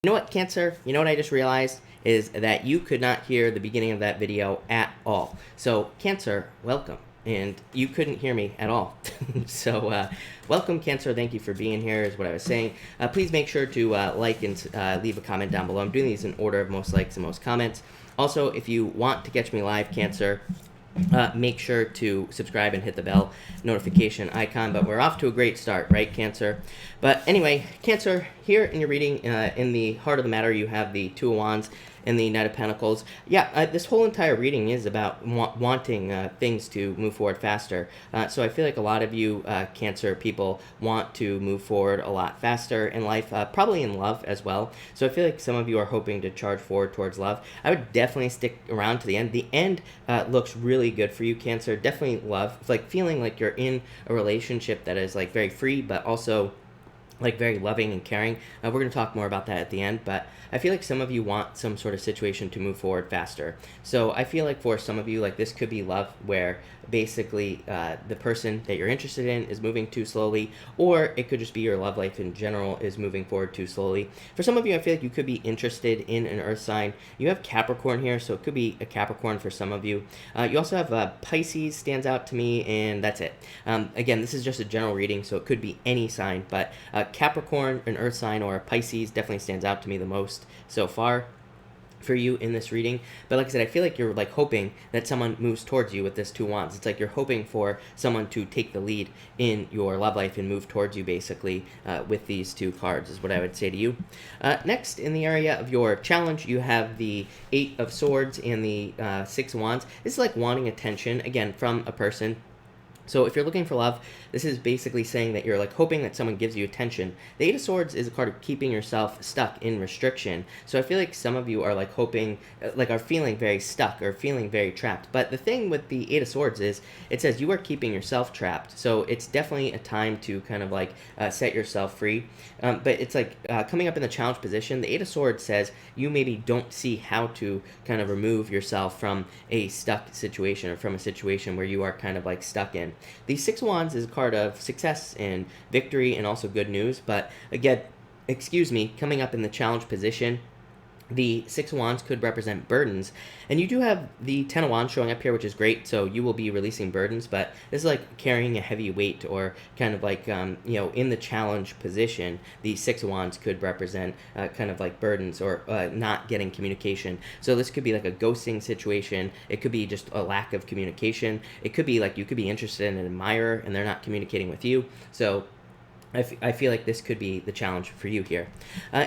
You know what, Cancer? You know what I just realized is that you could not hear the beginning of that video at all. So, Cancer, welcome. And you couldn't hear me at all. So, welcome, Cancer. Thank you for being here, is what I was saying. Please make sure to like and leave a comment down below. I'm doing these in order of most likes and most comments. Also, if you want to catch me live, Cancer, make sure to subscribe and hit the bell notification icon. But we're off to a great start, right, Cancer? But anyway, Cancer, here in your reading, in the heart of the matter, you have the Two of Wands and the Knight of Pentacles. Yeah, this whole entire reading is about wanting things to move forward faster. So I feel like a lot of you Cancer people want to move forward a lot faster in life, probably in love as well. So I feel like some of you are hoping to charge forward towards love. I would definitely stick around to the end. The end looks really good for you, Cancer. Definitely love. It's like feeling like you're in a relationship that is like very free, but also like very loving and caring. We're going to talk more about that at the end, but I feel like some of you want some sort of situation to move forward faster. So I feel like for some of you, like this could be love, where basically the person that you're interested in is moving too slowly, or it could just be your love life in general is moving forward too slowly. For some of you, I feel like you could be interested in an earth sign. You have Capricorn here, so it could be a Capricorn for some of you. You also have Pisces stands out to me, and that's it. Again, this is just a general reading, so it could be any sign, but Capricorn, an earth sign, or Pisces definitely stands out to me the most so far for you in this reading. But like I said, I feel like you're like hoping that someone moves towards you with this Two Wands. It's like you're hoping for someone to take the lead in your love life and move towards you, basically, with these two cards, is what I would say to you. Next, in the area of your challenge, you have the Eight of Swords and the Six of Wands. This is like wanting attention, again, from a person. So if you're looking for love, this is basically saying that you're like hoping that someone gives you attention. The Eight of Swords is a card of keeping yourself stuck in restriction. So I feel like some of you are like hoping, like are feeling very stuck or feeling very trapped. But the thing with the Eight of Swords is it says you are keeping yourself trapped. So it's definitely a time to kind of like set yourself free. But it's like coming up in the challenge position, the Eight of Swords says you maybe don't see how to kind of remove yourself from a stuck situation, or from a situation where you are kind of like stuck in. The Six of Wands is a card of success and victory and also good news, but again, coming up in the challenge position, the Six of Wands could represent burdens, and you do have the Ten of Wands showing up here, which is great, so you will be releasing burdens, but this is like carrying a heavy weight, or kind of like, in the challenge position, the Six of Wands could represent kind of like burdens, or not getting communication. So this could be like a ghosting situation. It could be just a lack of communication. It could be like you could be interested in an admirer, and they're not communicating with you. So I feel like this could be the challenge for you here.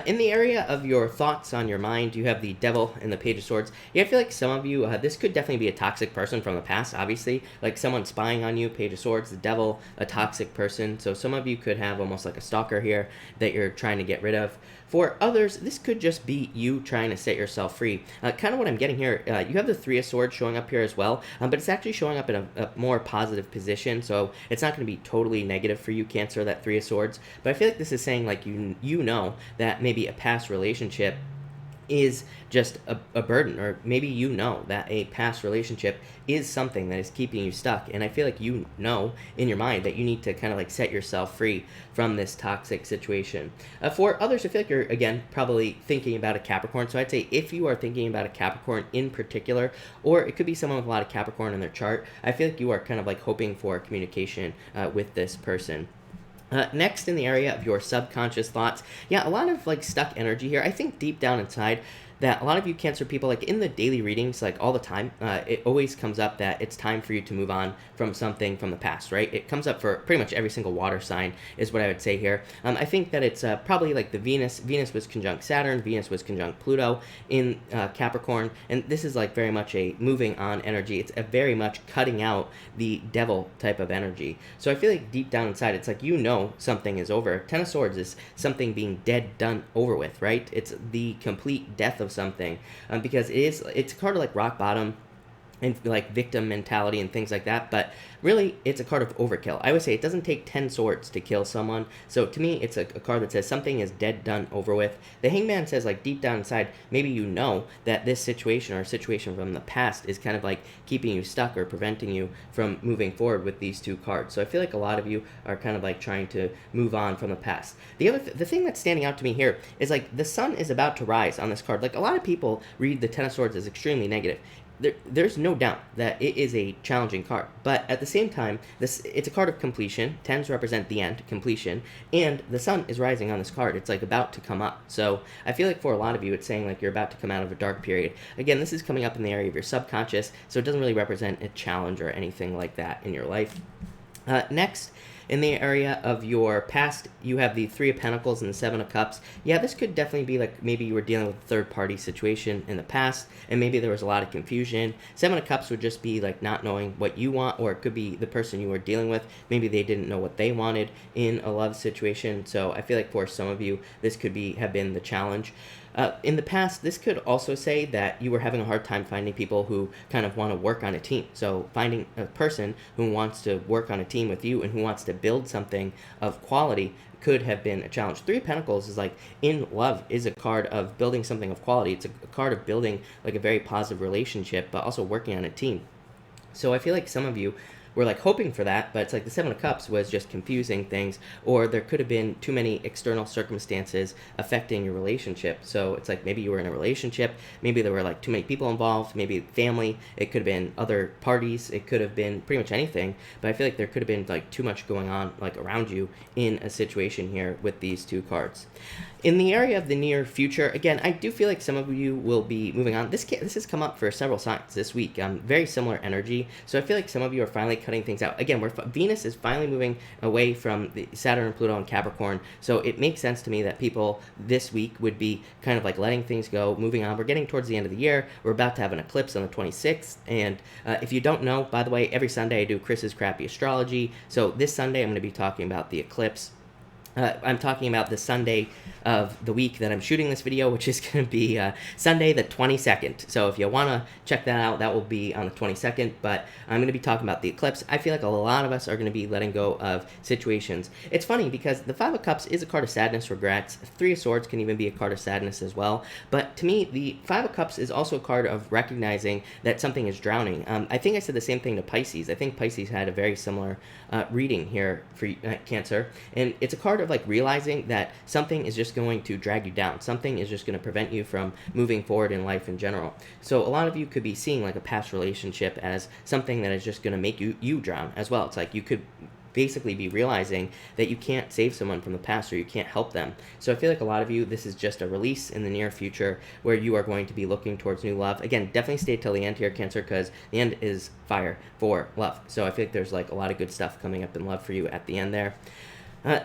In the area of your thoughts on your mind, you have the Devil and the Page of Swords. Yeah, I feel like some of you, this could definitely be a toxic person from the past, obviously. Like someone spying on you, Page of Swords, the Devil, a toxic person. So some of you could have almost like a stalker here that you're trying to get rid of. For others, this could just be you trying to set yourself free. Kind of what I'm getting here, you have the Three of Swords showing up here as well, but it's actually showing up in a more positive position, so it's not going to be totally negative for you, Cancer, that Three of Swords. But I feel like this is saying like you know that maybe a past relationship is just a burden, or maybe you know that a past relationship is something that is keeping you stuck, and I feel like you know in your mind that you need to kind of like set yourself free from this toxic situation. For others, I feel like you're, again, probably thinking about a Capricorn, so I'd say if you are thinking about a Capricorn in particular, or it could be someone with a lot of Capricorn in their chart, I feel like you are kind of like hoping for communication with this person. Next, in the area of your subconscious thoughts, yeah, a lot of like stuck energy here. I think deep down inside that a lot of you Cancer people, like in the daily readings, like all the time, it always comes up that it's time for you to move on from something from the past, right? It comes up for pretty much every single water sign, is what I would say here. I think that it's probably like the Venus was conjunct Saturn, Venus was conjunct Pluto in Capricorn, and this is like very much a moving on energy. It's a very much cutting out the Devil type of energy. So I feel like deep down inside, it's like you know something is over. Ten of Swords is something being dead, done, over with, right? It's the complete death of something, because it's a card of like rock bottom. and like victim mentality and things like that, but really it's a card of overkill. I would say it doesn't take 10 swords to kill someone. So to me, it's a card that says something is dead, done, over with. The Hangman says, like, deep down inside, maybe you know that this situation or a situation from the past is kind of like keeping you stuck or preventing you from moving forward with these two cards. So I feel like a lot of you are kind of like trying to move on from the past. The thing that's standing out to me here is like the sun is about to rise on this card. Like, a lot of people read the Ten of Swords as extremely negative. There's no doubt that it is a challenging card, but at the same time, it's a card of completion. Tens represent the end, completion, and the sun is rising on this card. It's like about to come up. So I feel like for a lot of you, it's saying like you're about to come out of a dark period. Again, this is coming up in the area of your subconscious, so it doesn't really represent a challenge or anything like that in your life. Next, in the area of your past, you have the Three of Pentacles and the Seven of Cups. Yeah, this could definitely be like maybe you were dealing with a third-party situation in the past, and maybe there was a lot of confusion. Seven of Cups would just be like not knowing what you want, or it could be the person you were dealing with. Maybe they didn't know what they wanted in a love situation. So I feel like for some of you, this could have been the challenge. In the past, this could also say that you were having a hard time finding people who kind of want to work on a team. So finding a person who wants to work on a team with you and who wants to build something of quality could have been a challenge. Three of Pentacles is like, in love, is a card of building something of quality. It's a card of building like a very positive relationship, but also working on a team. So I feel like some of you were like hoping for that, but it's like the Seven of Cups was just confusing things, or there could have been too many external circumstances affecting your relationship. So it's like maybe you were in a relationship, maybe there were like too many people involved, maybe family, it could have been other parties, it could have been pretty much anything, but I feel like there could have been like too much going on like around you in a situation here with these two cards. In the area of the near future, again, I do feel like some of you will be moving on. This has come up for several signs this week. Very similar energy. So I feel like some of you are finally cutting things out. Again, Venus is finally moving away from the Saturn and Pluto and Capricorn. So it makes sense to me that people this week would be kind of like letting things go, moving on. We're getting towards the end of the year. We're about to have an eclipse on the 26th. And if you don't know, by the way, every Sunday I do Chris's Crappy Astrology. So this Sunday I'm going to be talking about the eclipse. I'm talking about the Sunday of the week that I'm shooting this video, which is going to be Sunday the 22nd. So if you want to check that out, that will be on the 22nd. But I'm going to be talking about the eclipse. I feel like a lot of us are going to be letting go of situations. It's funny because the Five of Cups is a card of sadness, regrets. Three of Swords can even be a card of sadness as well. But to me, the Five of Cups is also a card of recognizing that something is drowning. I think I said the same thing to Pisces. I think Pisces had a very similar reading here for Cancer. And it's a card of like realizing that something is just going to drag you down. Something is just going to prevent you from moving forward in life in general. So a lot of you could be seeing like a past relationship as something that is just going to make you drown as well. It's like you could basically be realizing that you can't save someone from the past or you can't help them. So I feel like a lot of you, this is just a release in the near future where you are going to be looking towards new love. Again, definitely stay till the end here, Cancer, because the end is fire for love. So I feel like there's like a lot of good stuff coming up in love for you at the end there.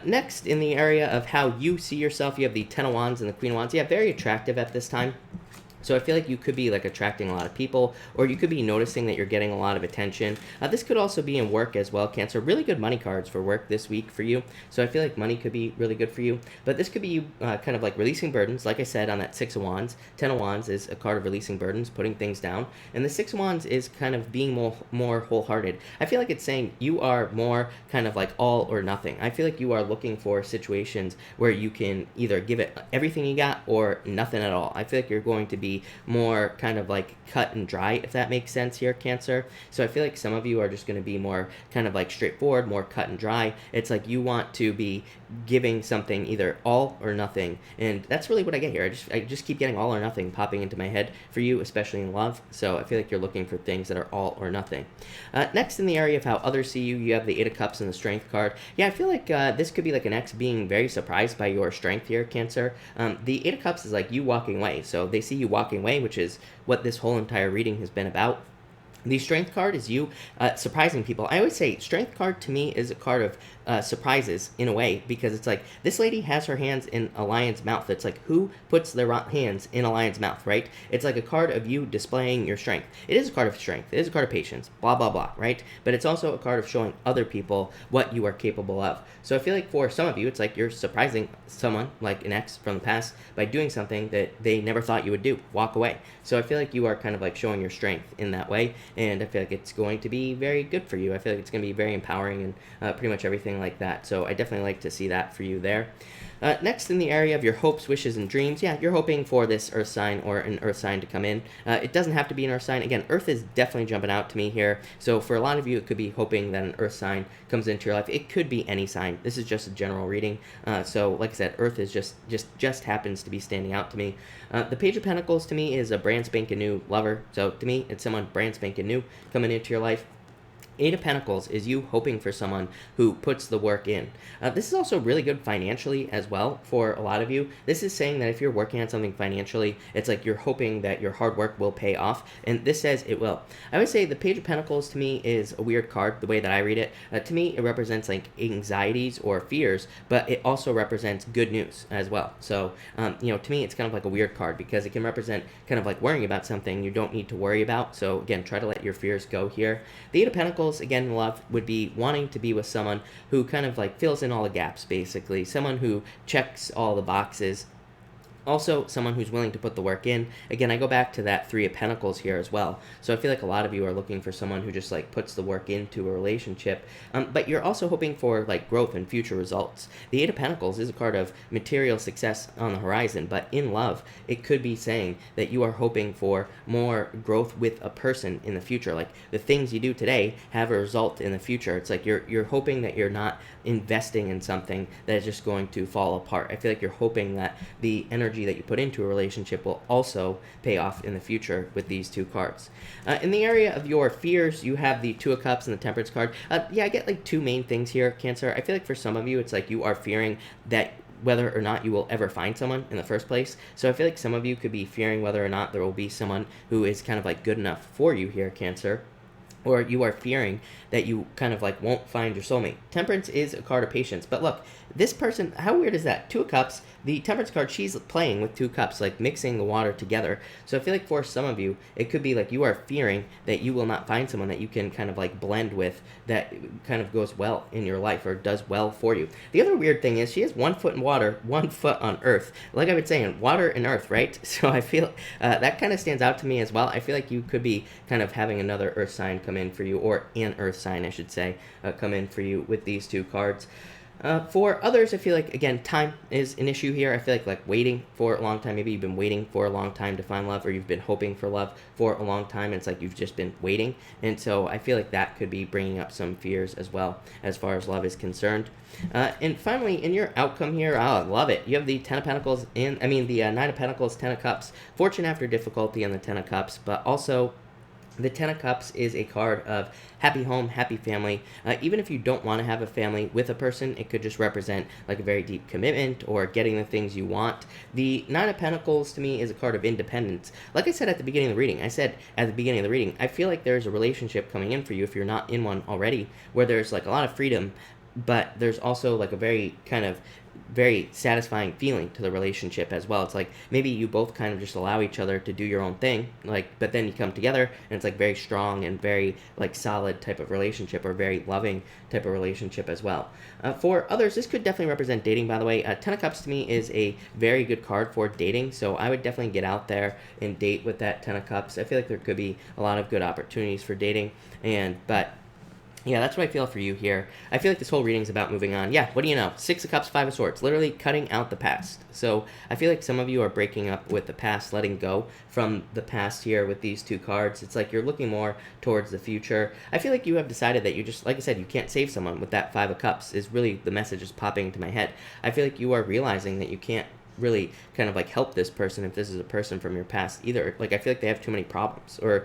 Next, in the area of how you see yourself, you have the Ten of Wands and the Queen of Wands. Yeah, very attractive at this time. So I feel like you could be like attracting a lot of people, or you could be noticing that you're getting a lot of attention. This could also be in work as well, Cancer. Really good money cards for work this week for you. So I feel like money could be really good for you. But this could be you kind of like releasing burdens. Like I said on that Six of Wands, Ten of Wands is a card of releasing burdens, putting things down. And the Six of Wands is kind of being more wholehearted. I feel like it's saying you are more kind of like all or nothing. I feel like you are looking for situations where you can either give it everything you got or nothing at all. I feel like you're going to be more kind of like cut and dry, if that makes sense here, Cancer. So I feel like some of you are just going to be more kind of like straightforward, more cut and dry. It's like you want to be giving something either all or nothing, and that's really what I get here. I just keep getting all or nothing popping into my head for you, especially in love. So I feel like you're looking for things that are all or nothing. Next, in the area of how others see you, you have the Eight of Cups and the Strength card. Yeah, I feel like this could be like an ex being very surprised by your strength here, Cancer. The Eight of Cups is like you walking away, so they see you walking away, which is what this whole entire reading has been about. The Strength card is you surprising people. I always say Strength card to me is a card of surprises in a way, because it's like this lady has her hands in a lion's mouth. It's like, who puts their hands in a lion's mouth, right? It's like a card of you displaying your strength. It is a card of strength. It is a card of patience, blah, blah, blah, right? But it's also a card of showing other people what you are capable of. So I feel like for some of you, it's like you're surprising someone, like an ex from the past, by doing something that they never thought you would do, walk away. So I feel like you are kind of like showing your strength in that way. and I feel like it's going to be very good for you. I feel like it's going to be very empowering and pretty much everything like that. So I definitely like to see that for you there. Next, in the area of your hopes, wishes, and dreams, yeah, you're hoping for this Earth sign or an Earth sign to come in. It doesn't have to be an Earth sign. Again, Earth is definitely jumping out to me here. So for a lot of you, it could be hoping that an Earth sign comes into your life. It could be any sign. This is just a general reading. So like I said, Earth is just happens to be standing out to me. The Page of Pentacles to me is a brand spanking new lover. So to me, it's someone brand spanking new coming into your life. Eight of Pentacles is you hoping for someone who puts the work in. This is also really good financially as well for a lot of you. This is saying that if you're working on something financially, it's like you're hoping that your hard work will pay off, and this says it will. I would say the Page of Pentacles to me is a weird card, the way that I read it. To me, it represents like anxieties or fears, but it also represents good news as well. So, to me, it's kind of like a weird card because it can represent kind of like worrying about something you don't need to worry about. So again, try to let your fears go here. The Eight of Pentacles, again, love would be wanting to be with someone who kind of like fills in all the gaps, basically. Someone who checks all the boxes. Also, someone who's willing to put the work in. Again, I go back to that Three of Pentacles here as well. So I feel like a lot of you are looking for someone who just like puts the work into a relationship. But you're also hoping for like growth and future results. The Eight of Pentacles is a card of material success on the horizon, but in love, it could be saying that you are hoping for more growth with a person in the future. Like the things you do today have a result in the future. It's like you're hoping that you're not investing in something that is just going to fall apart. I feel like you're hoping that the energy that you put into a relationship will also pay off in the future with these two cards. In the area of your fears, you have the Two of Cups and the Temperance card. I get like two main things here, Cancer. I feel like for some of you, it's like you are fearing that whether or not you will ever find someone in the first place. So I feel like some of you could be fearing whether or not there will be someone who is kind of like good enough for you here, Cancer. Or you are fearing that you kind of like won't find your soulmate. Temperance is a card of patience. But look, this person, how weird is that? Two of Cups, the Temperance card, she's playing with two cups, like mixing the water together. So I feel like for some of you, it could be like you are fearing that you will not find someone that you can kind of like blend with that kind of goes well in your life or does well for you. The other weird thing is she has 1 foot in water, 1 foot on earth. Like I've been saying, water and earth, right? So I feel that kind of stands out to me as well. I feel like you could be kind of having another earth sign come in for you, or an earth sign, I should say, come in for you with these two cards. For others, I feel like, again, time is an issue here. I feel like waiting for a long time. Maybe you've been waiting for a long time to find love, or you've been hoping for love for a long time, and it's like you've just been waiting. And so I feel like that could be bringing up some fears as well, as far as love is concerned. And finally, in your outcome here, I love it. You have the Ten of Pentacles, the Nine of Pentacles, Ten of Cups, Fortune after difficulty, and the Ten of Cups, but also the Ten of Cups is a card of happy home, happy family. Even if you don't want to have a family with a person, it could just represent like a very deep commitment or getting the things you want. The Nine of Pentacles to me is a card of independence. Like I said at the beginning of the reading, I feel like there's a relationship coming in for you if you're not in one already, where there's like a lot of freedom, but there's also like a very kind of very satisfying feeling to the relationship as well. It's like maybe you both kind of just allow each other to do your own thing, like, but then you come together and it's like very strong and very like solid type of relationship, or very loving type of relationship as well. For others, this could definitely represent dating, by the way. Ten of Cups to me is a very good card for dating, so I would definitely get out there and date with that Ten of Cups. I feel like there could be a lot of good opportunities for dating, but yeah, that's what I feel for you here. I feel like this whole reading is about moving on. Yeah, what do you know? Six of Cups, Five of Swords, literally cutting out the past. So I feel like some of you are breaking up with the past, letting go from the past here with these two cards. It's like you're looking more towards the future. I feel like you have decided that you just, like I said, you can't save someone with that Five of Cups is really the message is popping into my head. I feel like you are realizing that you can't really kind of like help this person if this is a person from your past either. Like I feel like they have too many problems, or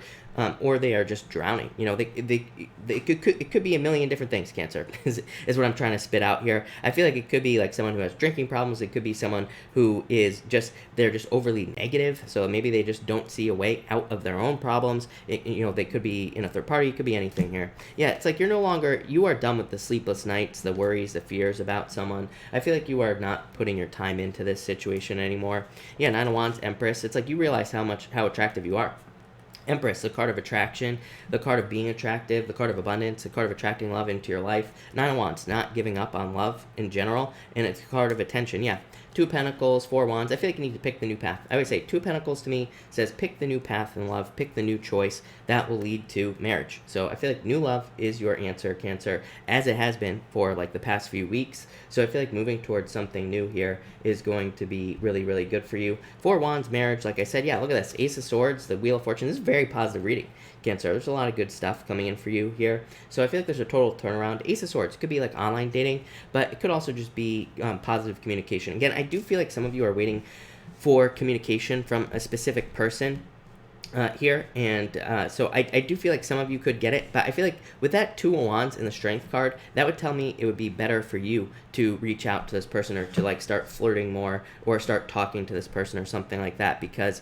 they are just drowning. You know, it could be a million different things. Cancer is what I'm trying to spit out here. I feel like it could be like someone who has drinking problems. It could be someone who is they're just overly negative. So maybe they just don't see a way out of their own problems. They could be in a third party. It could be anything here. Yeah, it's like you are done with the sleepless nights, the worries, the fears about someone. I feel like you are not putting your time into this situation anymore. Yeah, Nine of Wands, Empress. It's like you realize how attractive you are. Empress, the card of attraction, the card of being attractive, the card of abundance, the card of attracting love into your life. Nine of Wands, not giving up on love in general, and it's a card of attention. Yeah, Two of Pentacles, Four of Wands. I feel like you need to pick the new path. I would say Two of Pentacles to me says pick the new path in love, pick the new choice that will lead to marriage. So I feel like new love is your answer, Cancer, as it has been for like the past few weeks. So I feel like moving towards something new here is going to be really, really good for you. Four of Wands, marriage, like I said, yeah, look at this. Ace of Swords, the Wheel of Fortune. This is very positive reading, Cancer. There's a lot of good stuff coming in for you here. So I feel like there's a total turnaround. Ace of Swords could be like online dating, but it could also just be positive communication. Again, I do feel like some of you are waiting for communication from a specific person here, and so I do feel like some of you could get it, but I feel like with that Two of Wands in the Strength card, that would tell me it would be better for you to reach out to this person, or to like start flirting more, or start talking to this person or something like that, because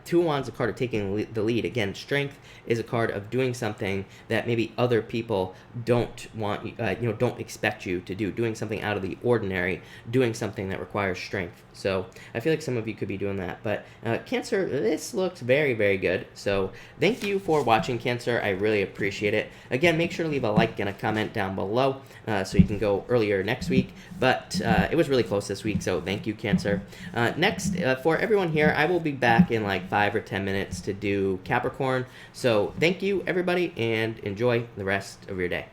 Two of Wands is a card of taking the lead. Again, Strength is a card of doing something that maybe other people don't want, don't expect you to do, doing something out of the ordinary, doing something that requires strength. So I feel like some of you could be doing that, but Cancer, this looks very, very good. So thank you for watching, Cancer. I really appreciate it. Again, make sure to leave a like and a comment down below so you can go earlier next week, but it was really close this week, so thank you, Cancer. Next, for everyone here, I will be back in like 5 or 10 minutes to do Capricorn. So thank you, everybody, and enjoy the rest of your day.